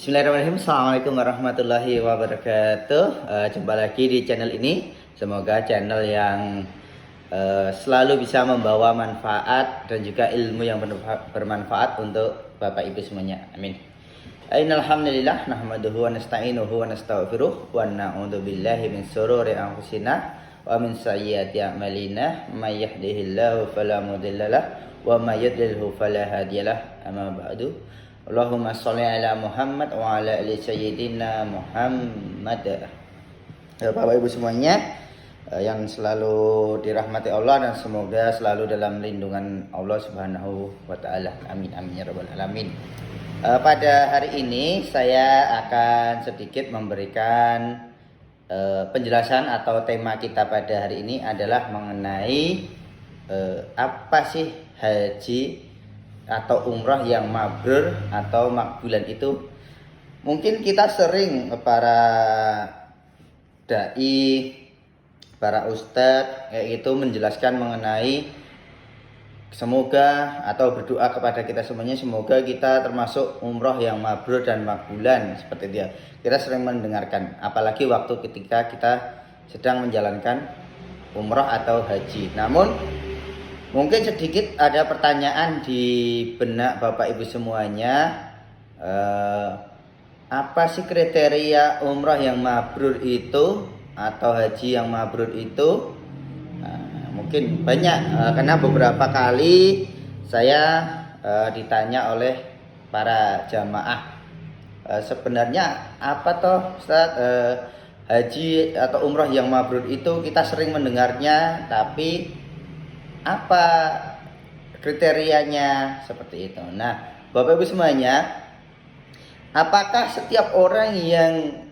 Bismillahirrahmanirrahim. Assalamualaikum warahmatullahi wabarakatuh. Jumpa lagi di channel ini. Semoga channel yang selalu bisa membawa manfaat dan juga ilmu yang bermanfaat untuk Bapak Ibu semuanya. Amin. Innal hamdalillah nahmaduhu wa nasta'inuhu wa nastaghfiruh wa na'udzu billahi min shururi anfusina wa min sayyiati a'malina. May yahdihillahu fala mudhillalah wa may yudlilhu fala hadiyalah. Amma ba'du. Allahumma sholli ala Muhammad wa ala ali sayyidina Muhammad. Bapak Ibu semuanya yang selalu dirahmati Allah dan semoga selalu dalam lindungan Allah Subhanahu wa taala. Amin amin ya rabbal alamin. Pada hari ini saya akan sedikit memberikan penjelasan atau tema kita pada hari ini adalah mengenai apa sih haji atau umrah yang mabrur atau makbulan itu. Mungkin kita sering para dai, para ustadz kayak gitu menjelaskan mengenai semoga atau berdoa kepada kita semuanya semoga kita termasuk umrah yang mabrur dan makbulan seperti dia. Kita sering mendengarkan apalagi waktu ketika kita sedang menjalankan umrah atau haji. Namun mungkin sedikit ada pertanyaan di benak Bapak Ibu semuanya. Apa sih kriteria umrah yang mabrur itu atau haji yang mabrur itu? Mungkin banyak karena beberapa kali saya ditanya oleh para jamaah. Sebenarnya apa toh Ustaz, haji atau umrah yang mabrur itu kita sering mendengarnya, tapi apa kriterianya seperti itu. Nah, Bapak Ibu semuanya, apakah setiap orang yang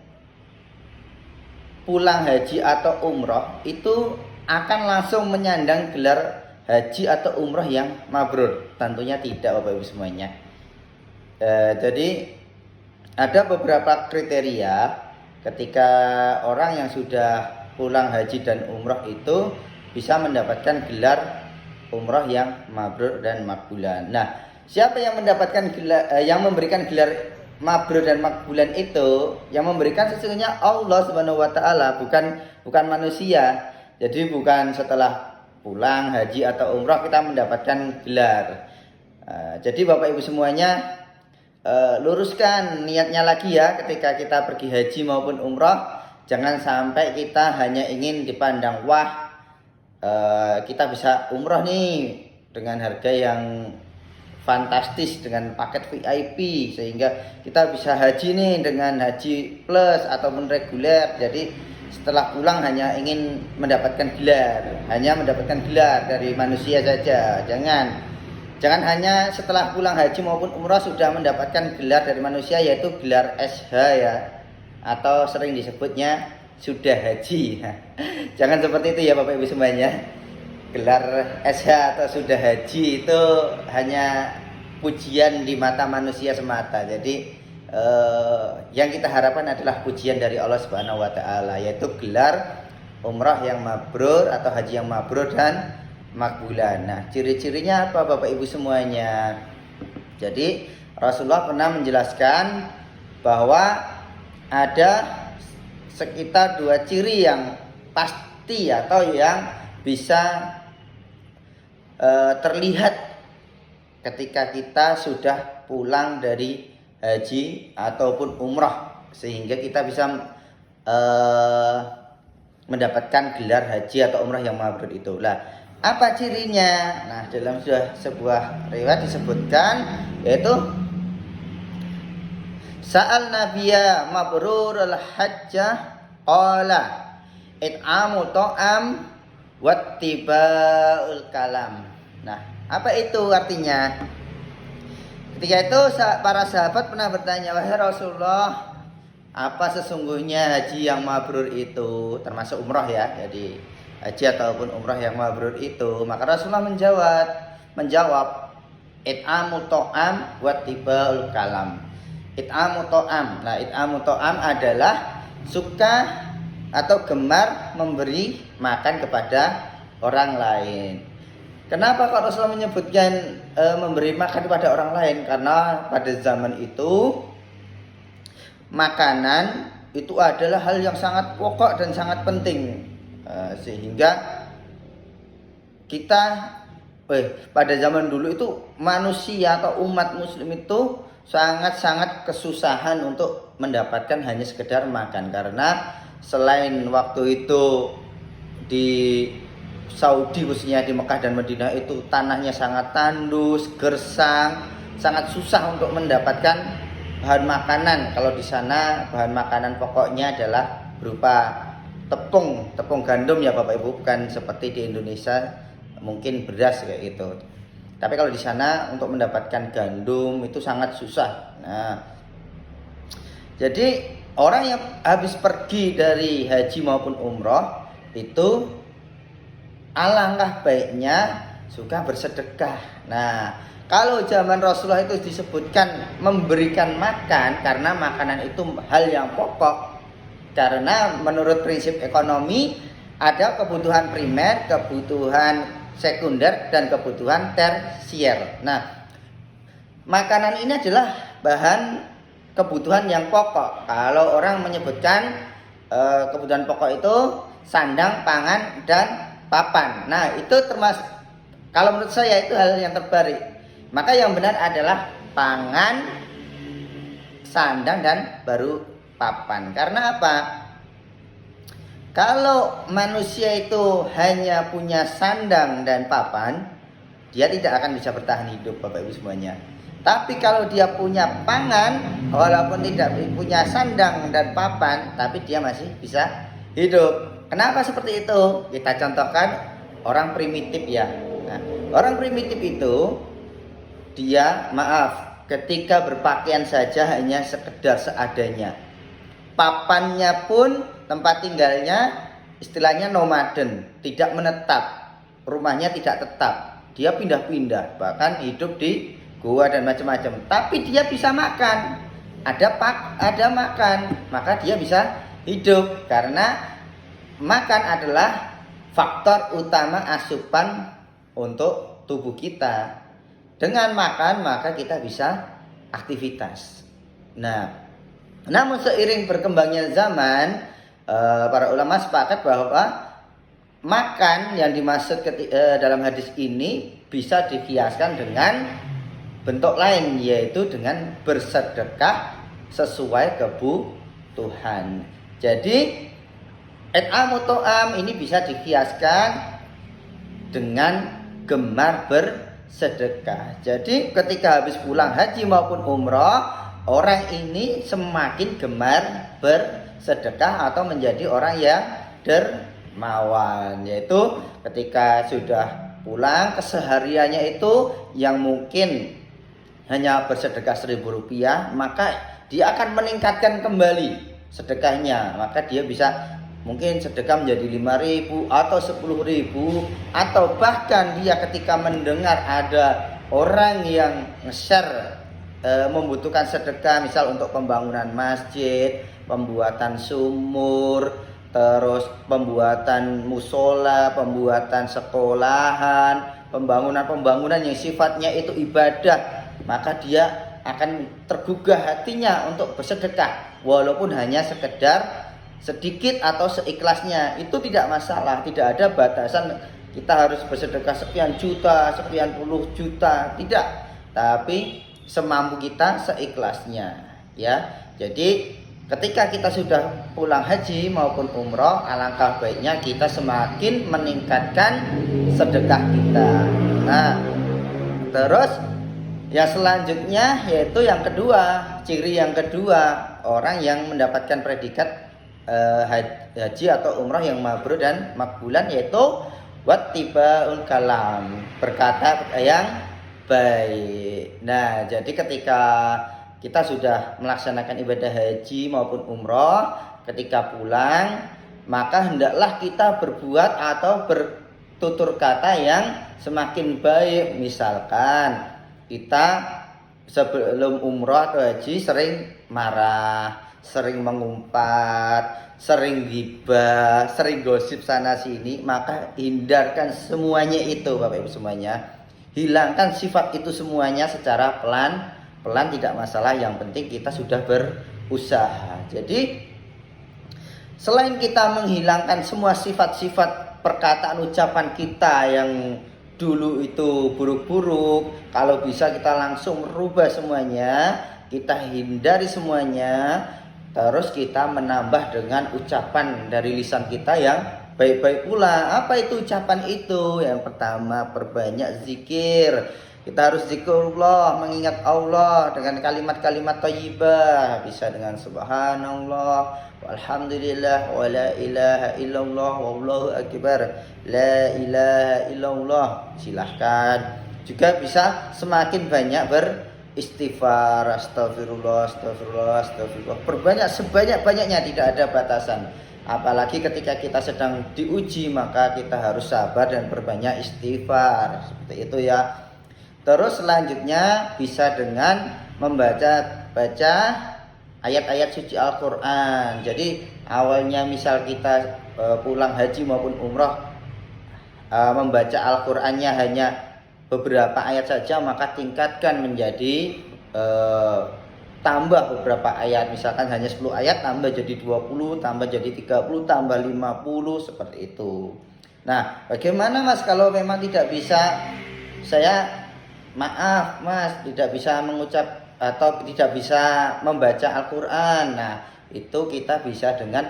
pulang haji atau umrah itu akan langsung menyandang gelar haji atau umrah yang mabrur? Tentunya tidak, Bapak Ibu semuanya. Jadi ada beberapa kriteria ketika orang yang sudah pulang haji dan umrah itu bisa mendapatkan gelar umrah yang mabrur dan makbulan. Nah, siapa yang mendapatkan gelar, yang memberikan gelar mabrur dan makbulan itu? Yang memberikan sesungguhnya Allah Subhanahu wa taala, bukan manusia. Jadi bukan setelah pulang haji atau umrah kita mendapatkan gelar. Jadi Bapak Ibu semuanya luruskan niatnya lagi ya ketika kita pergi haji maupun umrah. Jangan sampai kita hanya ingin dipandang wah, kita bisa umrah nih dengan harga yang fantastis dengan paket VIP sehingga kita bisa haji nih dengan haji plus ataupun reguler. Jadi setelah pulang hanya ingin mendapatkan gelar, dari manusia saja. Jangan hanya setelah pulang haji maupun umrah sudah mendapatkan gelar dari manusia, yaitu gelar SH ya, atau sering disebutnya sudah haji. Jangan seperti itu ya Bapak Ibu semuanya. Gelar SH atau sudah haji itu hanya pujian di mata manusia semata. Jadi yang kita harapkan adalah pujian dari Allah Subhanahu wa taala, yaitu gelar umrah yang mabrur atau haji yang mabrur dan makbulan. Nah, ciri-cirinya apa Bapak Ibu semuanya? Jadi Rasulullah pernah menjelaskan bahwa ada sekitar 2 ciri yang pasti atau yang bisa terlihat ketika kita sudah pulang dari haji ataupun umrah, sehingga kita bisa mendapatkan gelar haji atau umrah yang mabrur itu. Lah, apa cirinya? Nah, dalam sebuah riwayat disebutkan yaitu Sa'al Nabiya mabrurul hajjah qala it'amu ta'am wattiba'ul kalam. Nah, apa itu artinya? Ketika itu para sahabat pernah bertanya, wahai Rasulullah, apa sesungguhnya haji yang mabrur itu? Termasuk umrah ya. Jadi haji ataupun umrah yang mabrur itu. Maka Rasulullah menjawab it'amu ta'am wattiba'ul kalam. It'amu ta'am. Nah, it'amu ta'am adalah suka atau gemar memberi makan kepada orang lain. Kenapa kok Rasulullah menyebutkan memberi makan kepada orang lain? Karena pada zaman itu makanan itu adalah hal yang sangat pokok dan sangat penting. Sehingga kita pada zaman dulu itu manusia atau umat muslim itu sangat-sangat kesusahan untuk mendapatkan hanya sekedar makan, karena selain waktu itu di Saudi khususnya di Mekah dan Madinah itu tanahnya sangat tandus, gersang, sangat susah untuk mendapatkan bahan makanan. Kalau di sana bahan makanan pokoknya adalah berupa tepung gandum ya Bapak Ibu, bukan seperti di Indonesia mungkin beras kayak gitu. Tapi kalau di sana untuk mendapatkan gandum itu sangat susah. Nah, jadi orang yang habis pergi dari haji maupun umroh itu alangkah baiknya juga bersedekah. Nah, kalau zaman Rasulullah itu disebutkan memberikan makan karena makanan itu hal yang pokok. Karena menurut prinsip ekonomi ada kebutuhan primer, kebutuhan sekunder, dan kebutuhan tersier. Nah, makanan ini adalah bahan kebutuhan yang pokok. Kalau orang menyebutkan kebutuhan pokok itu sandang, pangan, dan papan. Nah, itu termasuk, kalau menurut saya itu hal yang terbalik. Maka yang benar adalah pangan, sandang, dan baru papan. Karena apa? Kalau manusia itu hanya punya sandang dan papan, dia tidak akan bisa bertahan hidup Bapak Ibu semuanya. Tapi kalau dia punya pangan, walaupun tidak punya sandang dan papan, tapi dia masih bisa hidup. Kenapa seperti itu? Kita contohkan orang primitif ya. Nah, orang primitif itu dia ketika berpakaian saja hanya sekedar seadanya. Papannya pun tempat tinggalnya istilahnya nomaden, tidak menetap, rumahnya tidak tetap, dia pindah-pindah, bahkan hidup di gua dan macam-macam. Tapi dia bisa makan, ada makan, maka dia bisa hidup karena makan adalah faktor utama asupan untuk tubuh kita. Dengan makan maka kita bisa aktivitas. Nah, namun seiring berkembangnya zaman, para ulama sepakat bahwa makan yang dimaksud dalam hadis ini bisa dikiaskan dengan bentuk lain, yaitu dengan bersedekah sesuai kebutuhan. Jadi it'amu ta'am ini bisa dikiaskan dengan gemar bersedekah. Jadi ketika habis pulang haji maupun umroh, orang ini semakin gemar bersedekah atau menjadi orang yang dermawan. Yaitu ketika sudah pulang kesehariannya itu yang mungkin hanya bersedekah Rp1.000, maka dia akan meningkatkan kembali sedekahnya. Maka dia bisa mungkin sedekah menjadi 5.000 atau 10.000, atau bahkan dia ketika mendengar ada orang yang nge-share membutuhkan sedekah, misal untuk pembangunan masjid, pembuatan sumur, terus pembuatan musola, pembuatan sekolahan, pembangunan yang sifatnya itu ibadah, maka dia akan tergugah hatinya untuk bersedekah walaupun hanya sekedar sedikit atau seikhlasnya. Itu tidak masalah, tidak ada batasan kita harus bersedekah sekian juta, sekian puluh juta, tidak, tapi semampu kita seikhlasnya ya. Jadi ketika kita sudah pulang haji maupun umroh, alangkah baiknya kita semakin meningkatkan sedekah kita. Nah, terus yang selanjutnya yaitu yang kedua, ciri yang kedua orang yang mendapatkan predikat haji atau umroh yang mabrur dan makbulan, yaitu wattibaul kalam, berkata yang baik. Nah, jadi ketika kita sudah melaksanakan ibadah haji maupun umroh, ketika pulang maka hendaklah kita berbuat atau bertutur kata yang semakin baik. Misalkan kita sebelum umroh atau haji sering marah, sering mengumpat, sering ghibah, sering gosip sana sini, maka hindarkan semuanya itu Bapak Ibu semuanya. Hilangkan sifat itu semuanya secara pelan-pelan, tidak masalah, yang penting kita sudah usaha. Jadi selain kita menghilangkan semua sifat-sifat perkataan ucapan kita yang dulu itu buruk-buruk, kalau bisa kita langsung merubah semuanya, kita hindari semuanya, terus kita menambah dengan ucapan dari lisan kita yang baik-baik pula. Apa itu ucapan itu? Yang pertama, perbanyak zikir. Kita harus zikrullah, mengingat Allah dengan kalimat-kalimat thayyibah. Bisa dengan subhanallah, walhamdulillah, wa la ilaha illallah, wallahu akbar, la ilaha illallah. Silahkan. Juga bisa semakin banyak beristighfar, astagfirullah, astagfirullah, astagfirullah. Perbanyak sebanyak-banyaknya, tidak ada batasan. Apalagi ketika kita sedang diuji, maka kita harus sabar dan perbanyak istighfar. Seperti itu ya. Terus selanjutnya bisa dengan membaca ayat-ayat suci Al-Quran. Jadi awalnya misal kita pulang haji maupun umrah, membaca Al-Qurannya hanya beberapa ayat saja, maka tingkatkan menjadi tambah beberapa ayat. Misalkan hanya 10 ayat, tambah jadi 20, tambah jadi 30, tambah 50, seperti itu. Nah, bagaimana Mas kalau memang tidak bisa? Saya maaf Mas, tidak bisa mengucap atau tidak bisa membaca Al-Quran. Nah, itu kita bisa dengan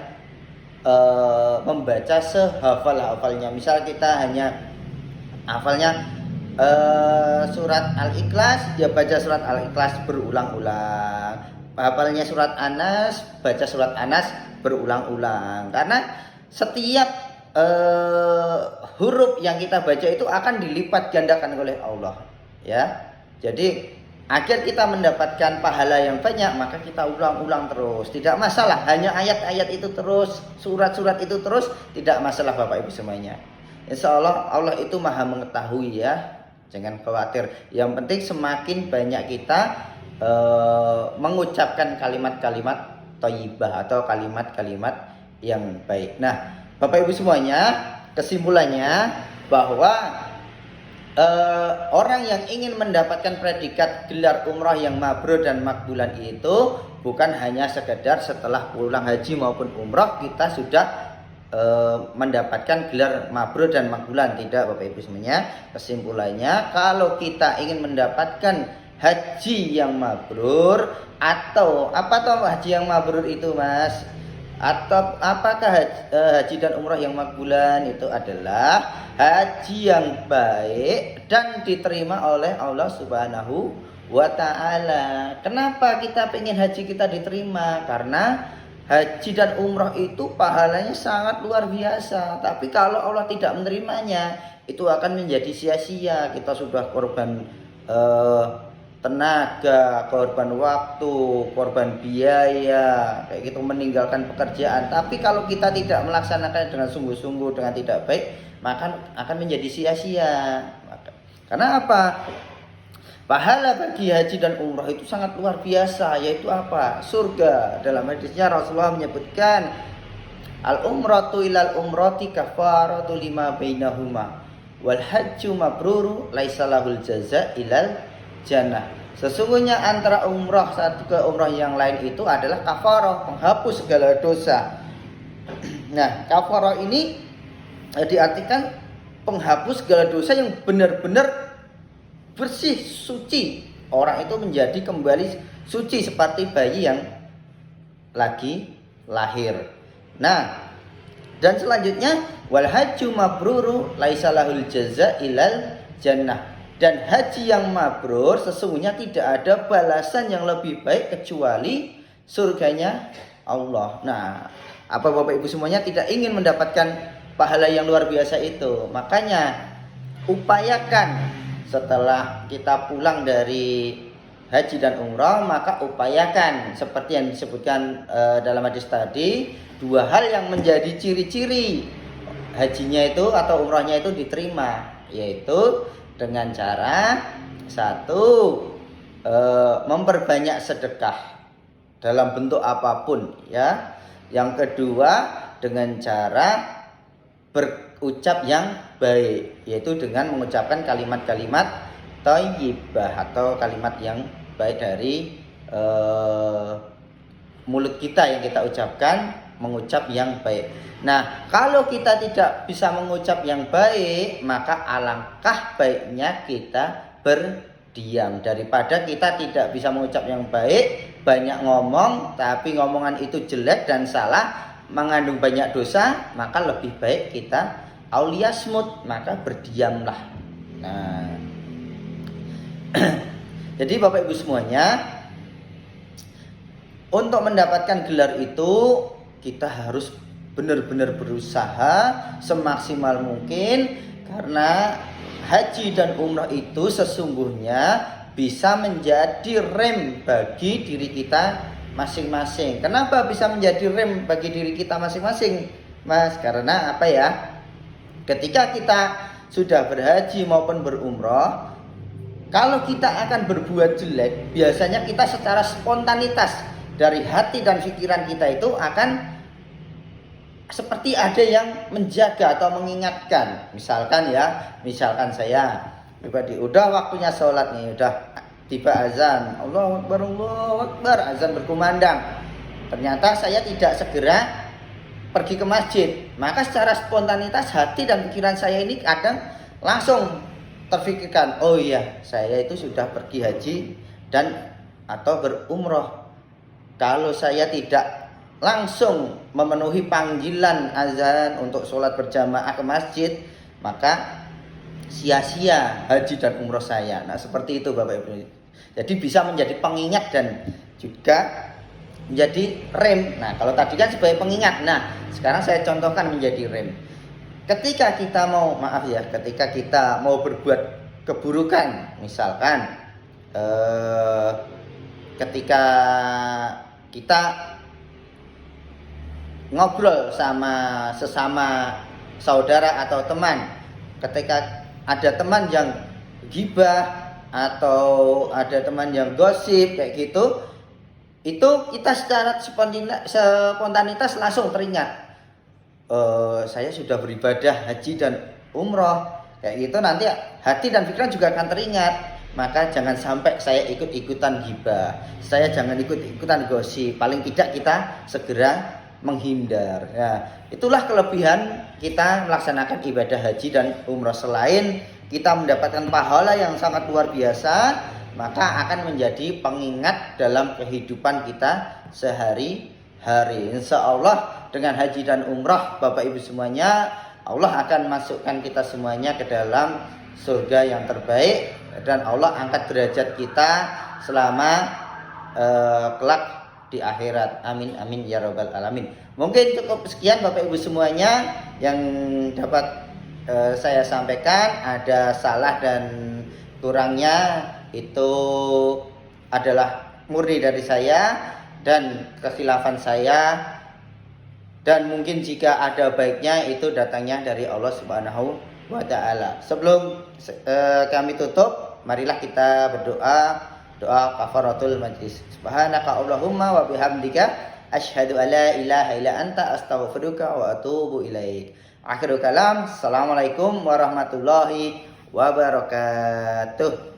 membaca sehafal-hafalnya. Misal kita hanya hafalnya surat Al-Ikhlas, ya baca surat Al-Ikhlas berulang-ulang. Hafalnya surat Anas, baca surat Anas berulang-ulang. Karena setiap huruf yang kita baca itu akan dilipat gandakan oleh Allah, ya. Jadi agar kita mendapatkan pahala yang banyak, maka kita ulang-ulang terus. Tidak masalah, hanya ayat-ayat itu terus, surat-surat itu terus, tidak masalah Bapak Ibu semuanya. Insya Allah, Allah itu maha mengetahui ya. Jangan khawatir. Yang penting semakin banyak kita mengucapkan kalimat-kalimat thayyibah atau kalimat-kalimat yang baik. Nah, Bapak Ibu semuanya, kesimpulannya bahwa orang yang ingin mendapatkan predikat gelar umrah yang mabrur dan makbulan itu bukan hanya sekedar setelah pulang haji maupun umrah kita sudah mendapatkan gelar mabrur dan makbulan. Tidak Bapak Ibu semuanya. Kesimpulannya, kalau kita ingin mendapatkan haji yang mabrur, atau apa toh haji yang mabrur itu Mas? Atau apakah haji dan umrah yang makbulan? Itu adalah haji yang baik dan diterima oleh Allah Subhanahu wa ta'ala. Kenapa kita pengen haji kita diterima? Karena haji dan umrah itu pahalanya sangat luar biasa. Tapi kalau Allah tidak menerimanya, itu akan menjadi sia-sia. Kita sudah korban tenaga, korban waktu, korban biaya, kayak gitu, meninggalkan pekerjaan. Tapi kalau kita tidak melaksanakan dengan sungguh-sungguh, dengan tidak baik, maka akan menjadi sia-sia. Karena apa? Pahala bagi haji dan umrah itu sangat luar biasa, yaitu apa? Surga. Dalam hadisnya Rasulullah menyebutkan, al-umratu ilal umrati kafaratu lima bainahuma wal hajju mabruru laisa lahul jaza ilal jannah. Sesungguhnya antara umrah satu ke umrah yang lain itu adalah kafarah, penghapus segala dosa. Nah, kafarah ini diartikan penghapus segala dosa yang benar-benar bersih, suci. Orang itu menjadi kembali suci seperti bayi yang lagi lahir. Nah, dan selanjutnya wal hajju mabruru laisa lahul jaza ilal jannah. Dan haji yang mabrur sesungguhnya tidak ada balasan yang lebih baik kecuali surganya Allah. Nah, apa Bapak Ibu semuanya tidak ingin mendapatkan pahala yang luar biasa itu? Makanya upayakan setelah kita pulang dari haji dan umrah, maka upayakan seperti yang disebutkan dalam hadis tadi, dua hal yang menjadi ciri-ciri hajinya itu atau umrahnya itu diterima, yaitu dengan cara satu, memperbanyak sedekah dalam bentuk apapun ya. Yang kedua, dengan cara berucap yang baik, yaitu dengan mengucapkan kalimat-kalimat thayyibah atau kalimat yang baik dari mulut kita yang kita ucapkan mengucap yang baik. Nah, kalau kita tidak bisa mengucap yang baik, maka alangkah baiknya kita berdiam daripada kita tidak bisa mengucap yang baik, banyak ngomong tapi ngomongan itu jelek dan salah, mengandung banyak dosa, maka lebih baik kita auliyasmut, maka berdiamlah. Nah, jadi Bapak Ibu semuanya, untuk mendapatkan gelar itu kita harus benar-benar berusaha semaksimal mungkin, karena haji dan umrah itu sesungguhnya bisa menjadi rem bagi diri kita masing-masing. Kenapa bisa menjadi rem bagi diri kita masing-masing, Mas? Karena apa ya? Ketika kita sudah berhaji maupun berumrah, kalau kita akan berbuat jelek, biasanya kita secara spontanitas dari hati dan pikiran kita itu akan seperti ada yang menjaga atau mengingatkan. Misalkan saya pribadi, udah waktunya sholat nih, udah tiba azan, Allahu Akbar, azan berkumandang. Ternyata saya tidak segera pergi ke masjid, maka secara spontanitas hati dan pikiran saya ini kadang langsung terfikirkan, oh iya, saya itu sudah pergi haji dan atau berumrah. Kalau saya tidak langsung memenuhi panggilan azan untuk sholat berjamaah ke masjid, maka sia-sia haji dan umroh saya. Nah, seperti itu Bapak Ibu. Jadi bisa menjadi pengingat dan juga menjadi rem. Nah, kalau tadi kan sebagai pengingat, nah sekarang saya contohkan menjadi rem. Ketika kita mau berbuat keburukan, misalkan ketika kita ngobrol sama sesama saudara atau teman, ketika ada teman yang gibah atau ada teman yang gosip kayak gitu, itu kita secara spontanitas langsung teringat, saya sudah beribadah haji dan umroh kayak gitu, nanti hati dan pikiran juga akan teringat. Maka jangan sampai saya ikut-ikutan gibah, saya jangan ikut-ikutan gosip, paling tidak kita segera menghindar. Ya, itulah kelebihan kita melaksanakan ibadah haji dan umrah. Selain kita mendapatkan pahala yang sangat luar biasa, maka akan menjadi pengingat dalam kehidupan kita sehari-hari. Insya Allah dengan haji dan umrah Bapak Ibu semuanya, Allah akan masukkan kita semuanya ke dalam surga yang terbaik, dan Allah angkat derajat kita selama kelak di akhirat. Amin amin ya rabbal alamin. Mungkin cukup sekian Bapak Ibu semuanya yang dapat saya sampaikan. Ada salah dan kurangnya itu adalah murni dari saya dan kekhilafan saya, dan mungkin jika ada baiknya itu datangnya dari Allah Subhanahu wa ta'ala. Sebelum kami tutup, marilah kita berdoa doa kafaratul majlis. Subhanaka Allahumma wa bihamdika asyhadu an la ilaha illa anta astaghfiruka wa atubu ilaik. Akhirul kalam. Assalamualaikum warahmatullahi wabarakatuh.